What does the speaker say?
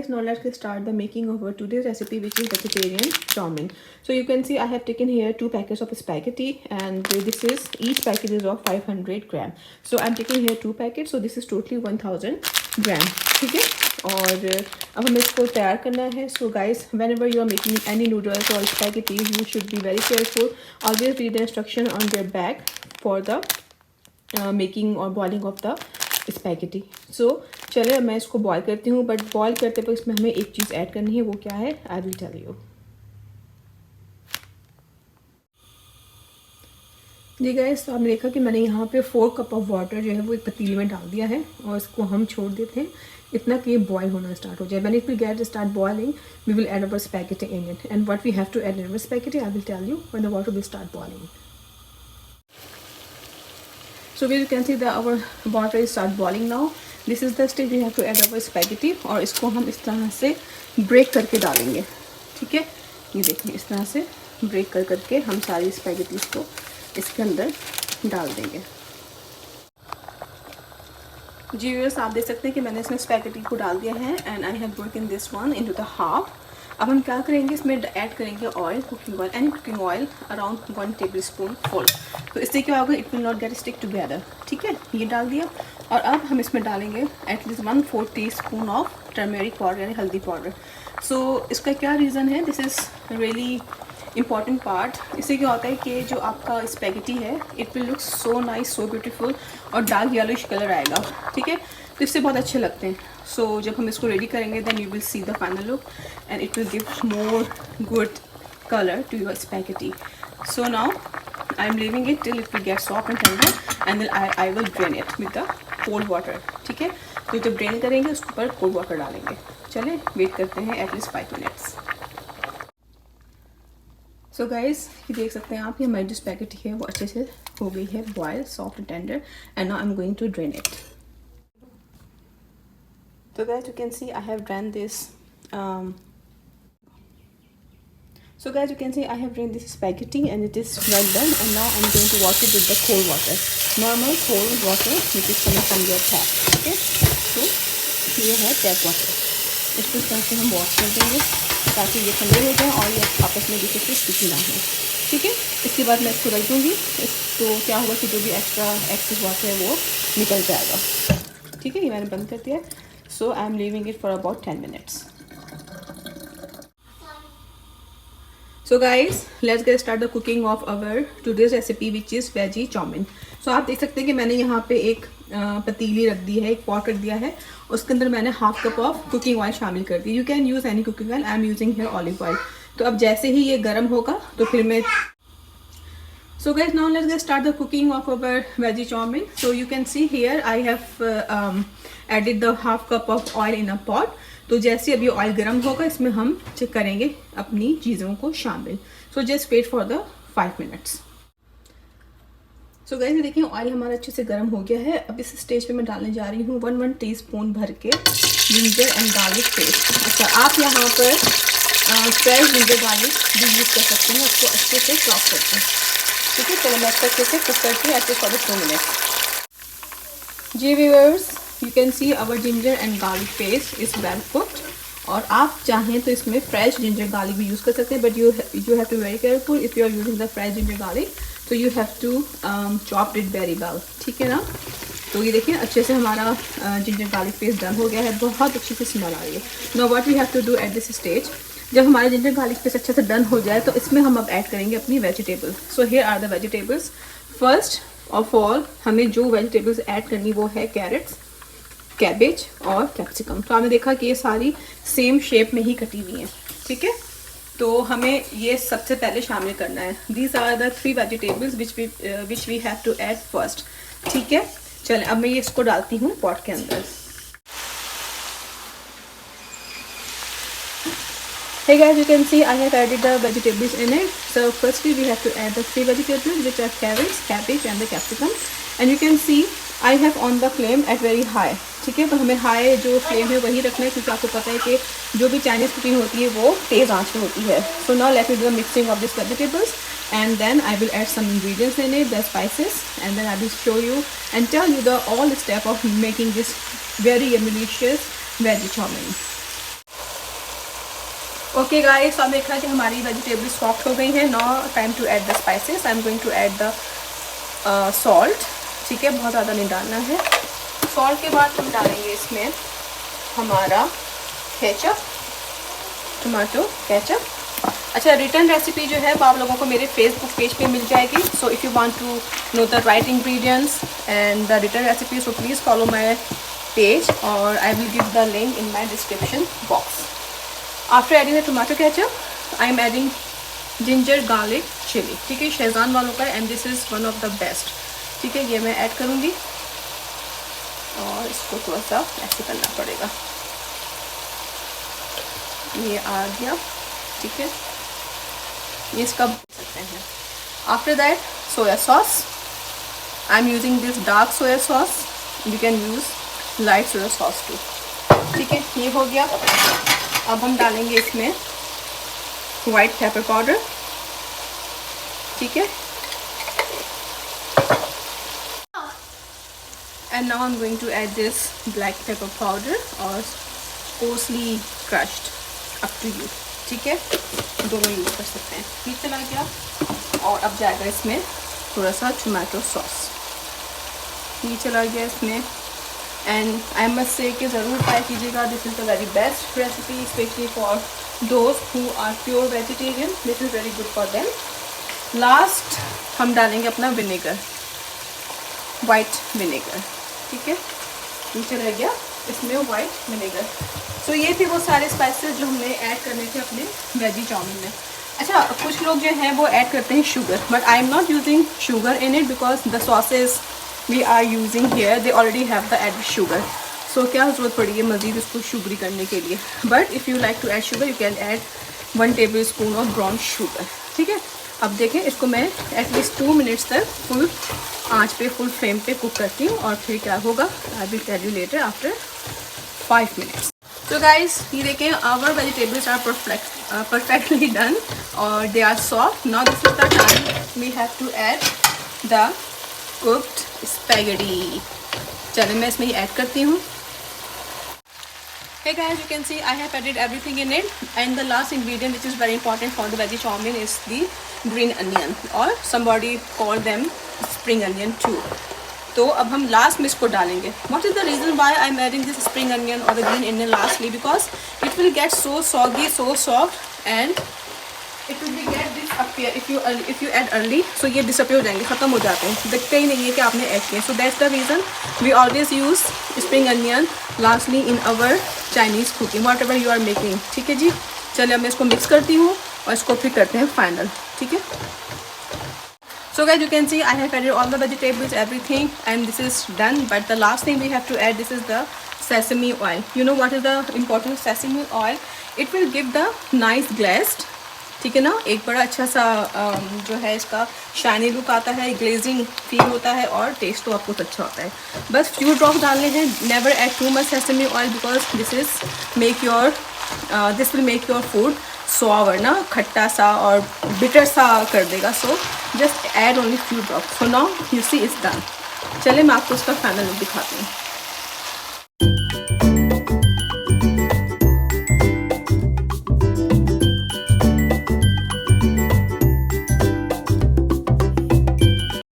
guys, now let's get start the making of our today's recipe, which is vegetarian chow-mein. So you can see I have taken here 2 packets of spaghetti, and this is each packet is of 500 gram. So I'm taking here 2 packets, so this is totally 1000 gram. ठीक है, और अब हमें इसको तैयार करना है. So guys, whenever you are making any noodles or spaghetti, you should be very careful. Always read the instruction on their bag for the making or boiling of the spaghetti. So चले मैं इसको boil करती हूँ, but boil करते पर इसमें हमें एक चीज़ ऐड करनी है. वो क्या है, आई विल टेल यू. जी गाइस, तो आपने देखा कि मैंने यहाँ पे 4 कप ऑफ वाटर जो है वो एक पतीले में डाल दिया है, और इसको हम छोड़ देते हैं इतना कि ये बॉईल होना स्टार्ट हो जाए. When it will get start boiling, we will add our spaghetti in it, and what we have to add in our spaghetti I will tell you when the water will start boiling. So we can see that our water is start boiling now. This is the stage we have to add our spaghetti, और इसको हम इस तरह से break करके डालेंगे. ठीक है, ये देखिए इस तरह से ब्रेक करके हम सारी स्पैगेटीज को इसके अंदर डाल देंगे. जी व्यूअर्स, आप देख सकते हैं कि मैंने इसमें स्पैगेटी को डाल दिया है, and I have broken this one into the half. अब हम क्या करेंगे, इसमें ऐड करेंगे oil, cooking oil, and cooking oil around 1 table spoon full. तो इससे क्या होगा, it will not gate stick together. ठीक है, ये डाल दिया, और अब हम इसमें डालेंगे at least 1/4 teaspoon of turmeric powder यानी हल्दी पाउडर. सो इसका क्या रीज़न है, this is really important part. इससे क्या होता है कि जो आपका स्पैगेटी है, it will look so nice, so beautiful, और डार्क येलोइश कलर आएगा. ठीक है, तो इससे बहुत अच्छे लगते हैं. सो जब हम इसको रेडी करेंगे, then you will see the final look, and it will give more good colour to your spaghetti. So now I am leaving it till it will get soft and tender, and then I will drain it with the cold water. ठीक है, तो जब drain करेंगे उसके ऊपर cold water डालेंगे. चलें, wait करते हैं एटलीस्ट 5 मिनट्स. सो गाइस, ये देख सकते हैं आप, ये हमारी जो स्पैगेटी है वो अच्छे से हो गई है boil, soft and tender, and now I am going to drain it. तो guys, you can see I have drain this. So guys, you can see I have drained this spaghetti and it is well done, and now I'm going to wash it with the cold water, normal cold water which is coming from your tap. Okay, so ये है tap water. इसको इस तरह से हम wash कर देंगे ताकि ये ठंडे हो जाए और ये आपस में दूसरे से स्टिकी ना हो. ठीक है, इसके बाद मैं इसको रख दूँगी. तो क्या होगा कि जो भी एक्स्ट्रा एक्सेस वाटर है वो निकल जाएगा. ठीक है, ये मैंने बंद कर दिया है. So I am leaving it for about 10 minutes. So guys, let's get start the cooking of our today's recipe, which is veggie chow-mein. So आप देख सकते हैं कि मैंने यहाँ पे एक पतीली रख दी है, एक पॉट रख दिया है. उसके अंदर मैंने half cup of cooking oil शामिल कर दी. You can use any cooking oil, I am using here olive oil. तो अब जैसे ही ये गर्म होगा तो फिर मैं. So guys, now let's get start the cooking of our veggie chow-mein. So you can see here I have added the half cup of oil in a pot. तो जैसे अभी ऑयल गर्म होगा, इसमें हम चेक करेंगे अपनी चीज़ों को शामिल. So just wait for the 5 minutes. So guys, देखिए ऑयल हमारा अच्छे से गर्म हो गया है. अब इस स्टेज पे मैं डालने जा रही हूँ 1 टीस्पून भर के जिंजर एंड गार्लिक पेस्ट. अच्छा, आप यहाँ पर फ्रेश जिंजर गार्लिक भी यूज़ कर सकते हैं, उसको अच्छे से चॉप करके. ठीक है, चलो मैं इसको अच्छे से कुक करके ऐसे फॉर 2 मिनट्स. जी viewers, you can see our ginger and garlic paste is well cooked. और आप चाहें तो इसमें फ्रेश जिंजर गार्लिक भी यूज़ कर सकते हैं, but you have to very careful if you are using the fresh ginger garlic, तो you have to chop it very well. ठीक है ना. तो ये देखिए अच्छे से हमारा जिंजर गार्लिक पेस्ट डन हो गया है. बहुत अच्छी से स्मेल आ रही है. Now what we have to do at this stage, जब हमारा जिंजर गार्लिक पेस्ट अच्छे से डन हो जाए तो इसमें हम अब ऐड करेंगे अपनी vegetables. So here are the vegetables. First of all हमें जो वेजिटेबल्स ऐड करनी वो है कैरेट्स, कैबेज और कैप्सिकम. तो आपने देखा कि ये सारी सेम शेप में ही कटी हुई हैं. ठीक है, तो हमें ये सबसे पहले शामिल करना है. These are the 3 vegetables which we have to add first. ठीक है, चलें अब मैं ये इसको डालती हूँ पॉट के अंदर. Hey guys, you can see I have added the vegetables in it. So firstly we have to add the 3 vegetables which are carrots, cabbage and the capsicum. And you can see I have on the flame at very high. ठीक है, तो हमें high जो flame है वही रखना है, क्योंकि आपको पता है कि जो भी चाइनीज़ कुकिंग होती है वो तेज़ आंच पे होती है. So now let me do the mixing of this vegetables, and then I will add some ingredients in it, the spices, and then I will show you and tell you the all step of making this very delicious veggie chow mein. Okay guys, अब देखा कि हमारी vegetable soft हो गई हैं. Now time to add the spices. I am going to add the salt. ठीक है, बहुत ज़्यादा नहीं डालना है. सॉल्ट के बाद हम डालेंगे इसमें हमारा केचप, टमाटो केचप. अच्छा, रिटर्न रेसिपी जो है वो आप लोगों को मेरे फेसबुक पेज पे मिल जाएगी. So if you want to know the right ingredients and the written recipe, so please follow my page और I will give the link in my description box. After adding the tomato ketchup, I am adding ginger garlic chilli. ठीक है, Schezwan वालों का and this is one of the best. ठीक है, ये मैं add करूँगी और इसको थोड़ा सा ऐसे करना पड़ेगा. ये आ गया. ठीक है, ये इसका सकते हैं. After that soya sauce. I am using this dark soya sauce. You can use light soya sauce too. ठीक है, ये हो गया. अब हम डालेंगे इसमें वाइट पेपर पाउडर. ठीक है, and now I'm going to add this black pepper powder और coarsely crushed, up to you. ठीक है, दोनों यूज़ कर सकते हैं. ये चला गया और अब जाएगा इसमें थोड़ा सा टोमेटो सॉस. ये चला गया इसमें. एंड आई मस्ट से कि ज़रूर ट्राई कीजिएगा. This is the very best recipe specially for those who are pure vegetarian. This is very good for them. Last हम डालेंगे अपना विनेगर, वाइट विनेगर. ठीक है, ये चला गया इसमें वाइट विनेगर. सो ये थे वो सारे स्पाइसेस जो हमने ऐड करने थे अपने वेजी चाउमीन में. अच्छा, कुछ लोग जो हैं वो ऐड करते हैं sugar, but I am not using sugar in it because the sauces we are using here they already have the added sugar. So क्या ज़रूरत पड़ी है मज़ीद इसको शुगरी करने के लिए. But if you like to add sugar you can add 1 tablespoon of brown sugar. ठीक है, अब देखें इसको मैं एटलीस्ट 2 मिनट्स तक फुल आंच पे, फुल फ्लेम पे कुक करती हूँ और फिर क्या होगा I will tell you later after 5 minutes. तो गाइस, ये देखें our vegetables are perfectly done और they are soft. Now this is the time we have to add the cooked spaghetti. चलिए मैं इसमें ऐड करती हूँ. Hey guys, you can see I have added everything in it, and the last ingredient which is very important for the veggie chow mein is the green onion, or somebody call them spring onion too. तो अब हम last में इसको डालेंगे. What is the reason why I am adding this spring onion or the green onion lastly? Because it will get so soggy, so soft, and it will be get disappear if you add early. So ये disappear हो जाएंगे, ख़त्म हो जाते हैं, दिखते ही नहीं है कि आपने ऐड किए. So that's the reason we always use spring onion lastly in our Chinese cooking, whatever you are making. ठीक है जी. चलिए अब मैं इसको मिक्स करती हूँ और इसको फिर करते हैं फाइनल. ठीक है. So guys, you can see I have added all the vegetables, everything, and this is done. But the last thing we have to add, this is the sesame oil. You know what is the importance of sesame oil? It will give the nice glazed. ठीक है ना, एक बड़ा अच्छा सा जो है इसका शाइनी लुक आता है, ग्लेजिंग फील होता है और टेस्ट तो आपको अच्छा होता है. बस फ्यू ड्रॉप डालने हैं. Never add too much sesame oil because this will make your food sour ना, खट्टा सा और बिटर सा कर देगा. So just add only few drop. So now you see is done. चलिए मैं आपको उसका फाइनल लुक दिखाती हूँ.